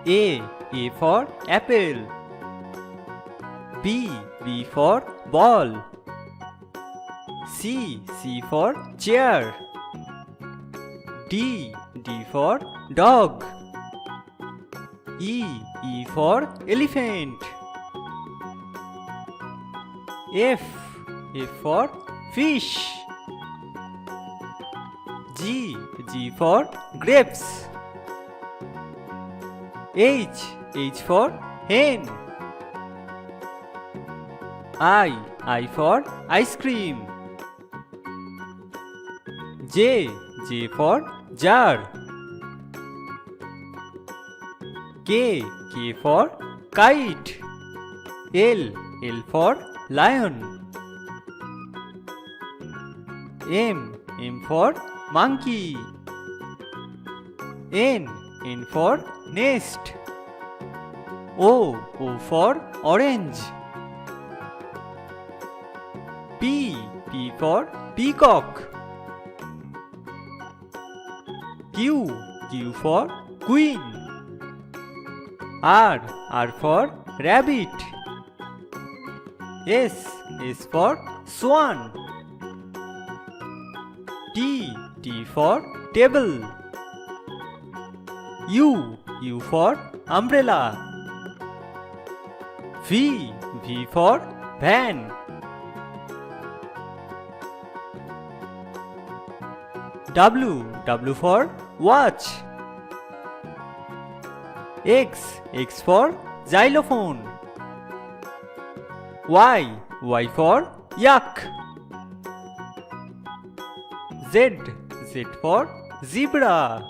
A for apple. B for ball. C for chair. D for dog. E for elephant. F for fish. G for grapes. H for hen. I for ice cream. J for jar. K for kite. L for lion. M for monkey. N for nest. O for orange. P for peacock. Q for queen. R for rabbit. S for swan. T for table. U for umbrella. V for van. W for watch. X for xylophone. Y for yak. Z for zebra.